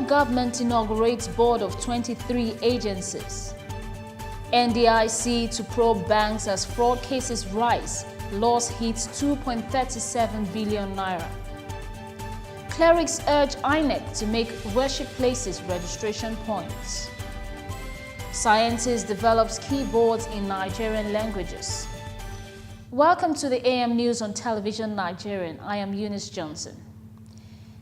government inaugurates board of 23 agencies. NDIC to probe banks as fraud cases rise. Loss hits 2.37 billion naira. Clerics urge INEC to make worship places registration points. Scientist develops keyboards in Nigerian languages. Welcome to the AM News on Television Nigerian. I am Eunice Johnson.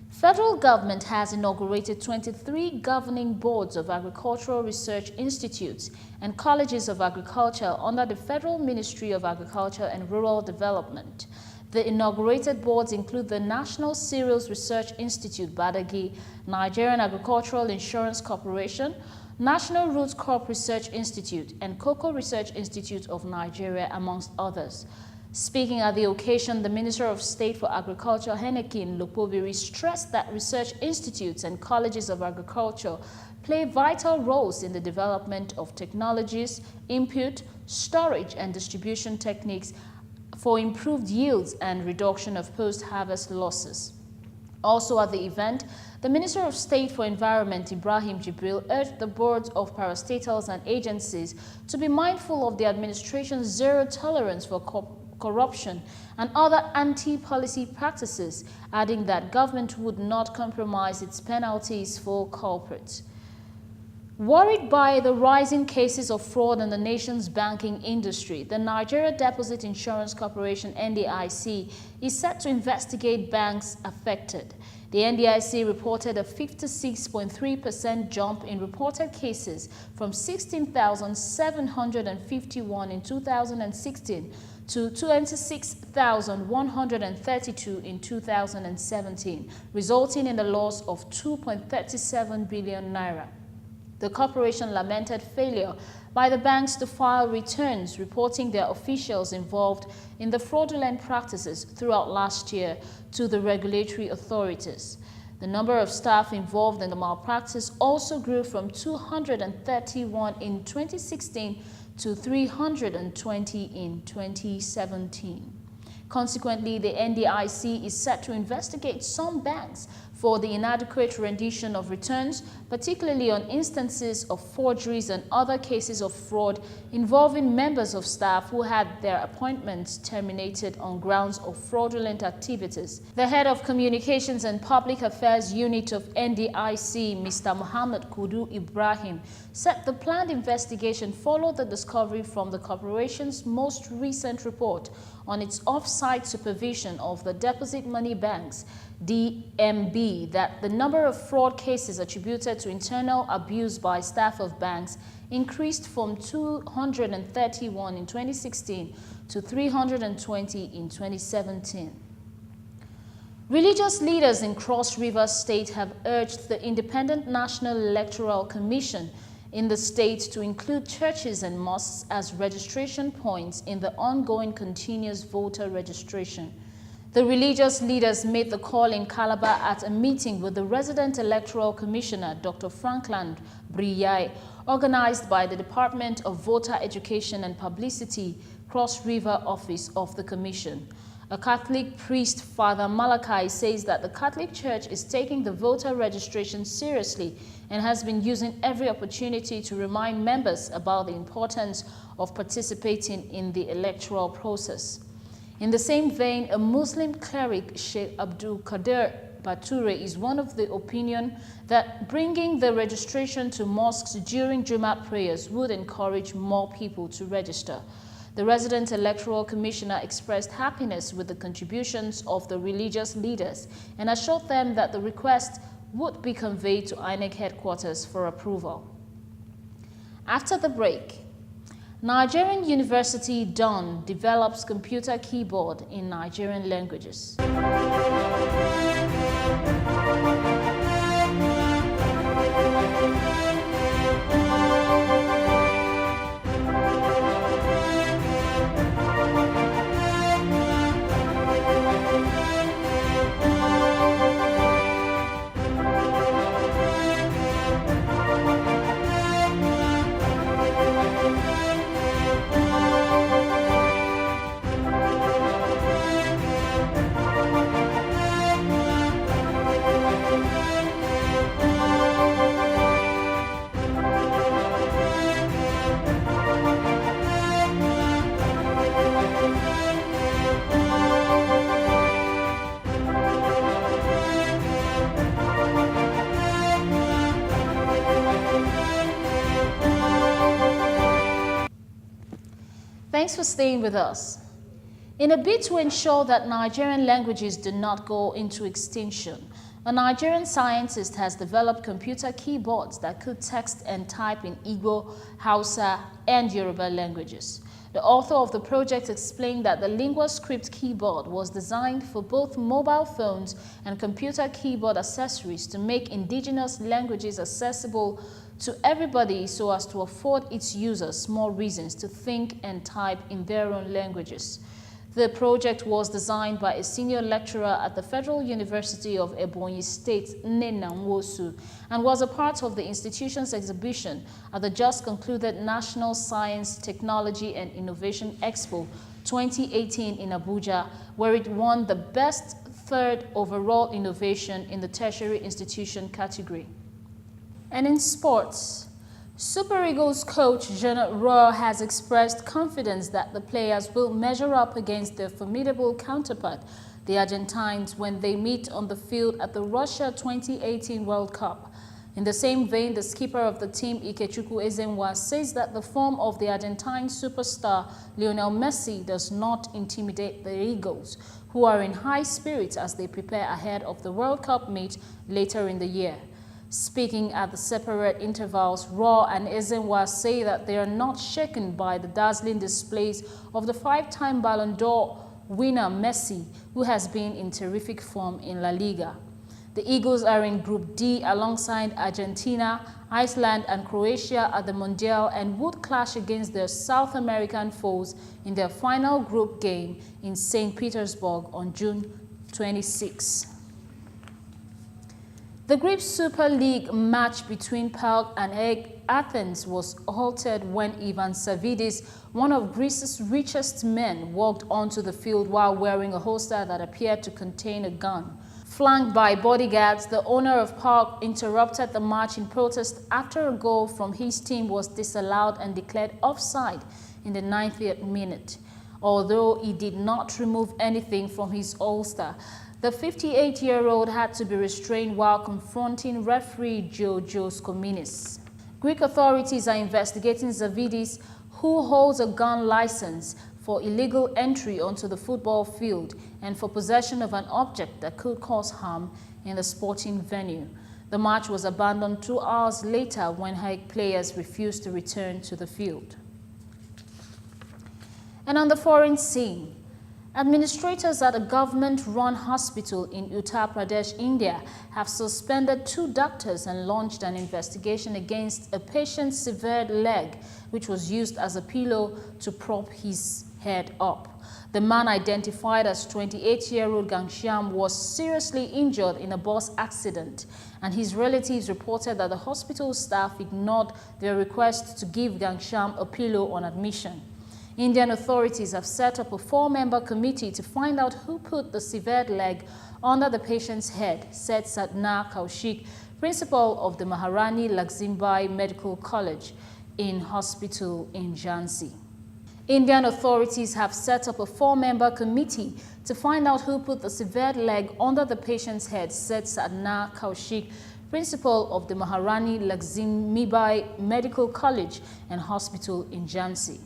Federal government has inaugurated 23 governing boards of agricultural research institutes and colleges of agriculture under the Federal Ministry of Agriculture and Rural Development. The inaugurated boards include the National Cereals Research Institute, Badagi, Nigerian Agricultural Insurance Corporation, National Roots Crop Research Institute, and Cocoa Research Institute of Nigeria, amongst others. Speaking at the occasion, the Minister of State for Agriculture, Henekin Lopobiri, stressed that research institutes and colleges of agriculture play vital roles in the development of technologies, input, storage, and distribution techniques for improved yields and reduction of post-harvest losses. Also at the event, the Minister of State for Environment, Ibrahim Jibril, urged the boards of parastatals and agencies to be mindful of the administration's zero tolerance for corruption and other anti-policy practices, adding that government would not compromise its penalties for culprits. Worried by the rising cases of fraud in the nation's banking industry, the Nigeria Deposit Insurance Corporation (NDIC) is set to investigate banks affected. The NDIC reported a 56.3% jump in reported cases from 16,751 in 2016 to 26,132 in 2017, resulting in a loss of 2.37 billion naira. The corporation lamented failure by the banks to file returns, reporting their officials involved in the fraudulent practices throughout last year to the regulatory authorities. The number of staff involved in the malpractice also grew from 231 in 2016 to 320 in 2017. Consequently, the NDIC is set to investigate some banks for the inadequate rendition of returns, particularly on instances of forgeries and other cases of fraud involving members of staff who had their appointments terminated on grounds of fraudulent activities. The head of Communications and Public Affairs Unit of NDIC, Mr. Muhammad Kudu Ibrahim, said the planned investigation followed the discovery from the corporation's most recent report on its off-site supervision of the deposit money banks, DMB, that the number of fraud cases attributed to internal abuse by staff of banks increased from 231 in 2016 to 320 in 2017. Religious leaders in Cross River State have urged the Independent National Electoral Commission in the state to include churches and mosques as registration points in the ongoing continuous voter registration. The religious leaders made the call in Calabar at a meeting with the resident electoral commissioner, Dr. Franklin Briyai, organized by the Department of Voter Education and Publicity, Cross River Office of the Commission. A Catholic priest, Father Malachi, says that the Catholic Church is taking the voter registration seriously and has been using every opportunity to remind members about the importance of participating in the electoral process. In the same vein, a Muslim cleric, Sheikh Abdul Qadir Bature, is one of the opinion that bringing the registration to mosques during Jumat prayers would encourage more people to register. The resident electoral commissioner expressed happiness with the contributions of the religious leaders and assured them that the request would be conveyed to INEC headquarters for approval. After the break, Nigerian University DON develops computer keyboard in Nigerian languages. Thanks for staying with us. In a bid to ensure that Nigerian languages do not go into extinction, a Nigerian scientist has developed computer keyboards that could text and type in Igbo, Hausa, and Yoruba languages. The author of the project explained that the linguist crypt keyboard was designed for both mobile phones and computer keyboard accessories to make indigenous languages accessible to everybody so as to afford its users more reasons to think and type in their own languages. The project was designed by a senior lecturer at the Federal University of Ebonyi State, Nnenna Nwosu, and was a part of the institution's exhibition at the just concluded National Science, Technology and Innovation Expo 2018 in Abuja, where it won the Best Third Overall Innovation in the Tertiary Institution category. And in sports, Super Eagles coach Jean Roy has expressed confidence that the players will measure up against their formidable counterpart, the Argentines, when they meet on the field at the Russia 2018 World Cup. In the same vein, the skipper of the team, Ikechukwu Ezenwa, says that the form of the Argentine superstar Lionel Messi does not intimidate the Eagles, who are in high spirits as they prepare ahead of the World Cup meet later in the year. Speaking at the separate intervals, Raw and Ezenwa say that they are not shaken by the dazzling displays of the five-time Ballon d'Or winner Messi, who has been in terrific form in La Liga. The Eagles are in Group D alongside Argentina, Iceland and Croatia at the Mundial and would clash against their South American foes in their final group game in St. Petersburg on June 26. The Greek Super League match between PAOK and Athens was halted when Ivan Savidis, one of Greece's richest men, walked onto the field while wearing a holster that appeared to contain a gun. Flanked by bodyguards, the owner of PAOK interrupted the match in protest after a goal from his team was disallowed and declared offside in the 90th minute. Although he did not remove anything from his holster, the 58-year-old had to be restrained while confronting referee Georgios Kominis. Greek authorities are investigating Zavidis, who holds a gun license, for illegal entry onto the football field and for possession of an object that could cause harm in the sporting venue. The match was abandoned 2 hours later when Hague players refused to return to the field. And on the foreign scene, administrators at a government-run hospital in Uttar Pradesh, India, have suspended 2 doctors and launched an investigation against a patient's severed leg, which was used as a pillow to prop his head up. The man, identified as 28-year-old Ghanshyam, was seriously injured in a bus accident, and his relatives reported that the hospital staff ignored their request to give Ghanshyam a pillow on admission. Indian authorities have set up a 4-member committee to find out who put the severed leg under the patient's head, said Sadhna Kaushik, principal of the Maharani Lakshmibai Medical College in hospital in Jhansi. Indian authorities have set up a 4-member committee to find out who put the severed leg under the patient's head, said Sadhna Kaushik, principal of the Maharani Lakshmibai Medical College and hospital in Jhansi.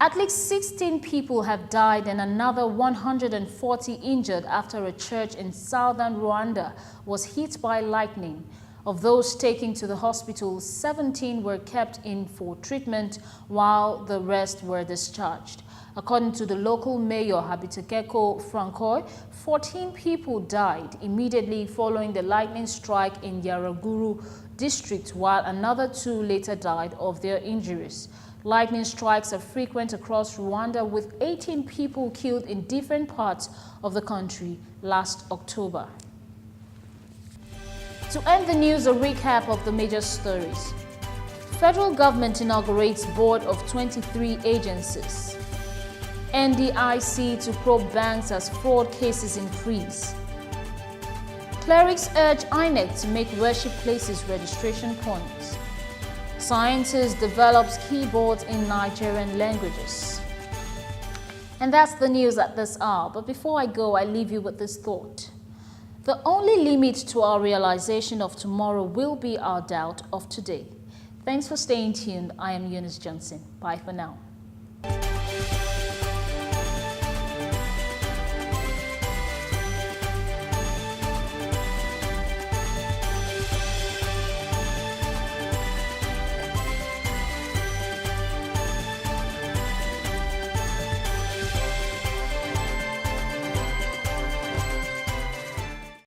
At least 16 people have died and another 140 injured after a church in southern Rwanda was hit by lightning. Of those taken to the hospital, 17 were kept in for treatment while the rest were discharged. According to the local mayor, Habitekeko Francois, 14 people died immediately following the lightning strike in Yaraguru district, while another 2 later died of their injuries. Lightning strikes are frequent across Rwanda, with 18 people killed in different parts of the country last October. To end the news, a recap of the major stories. Federal government inaugurates board of 23 agencies. NDIC to probe banks as fraud cases increase. Clerics urge INEC to make worship places registration points. Scientist develops keyboards in Nigerian languages. And that's the news at this hour. But before I go, I leave you with this thought. The only limit to our realization of tomorrow will be our doubt of today. Thanks for staying tuned. I am Eunice Johnson. Bye for now.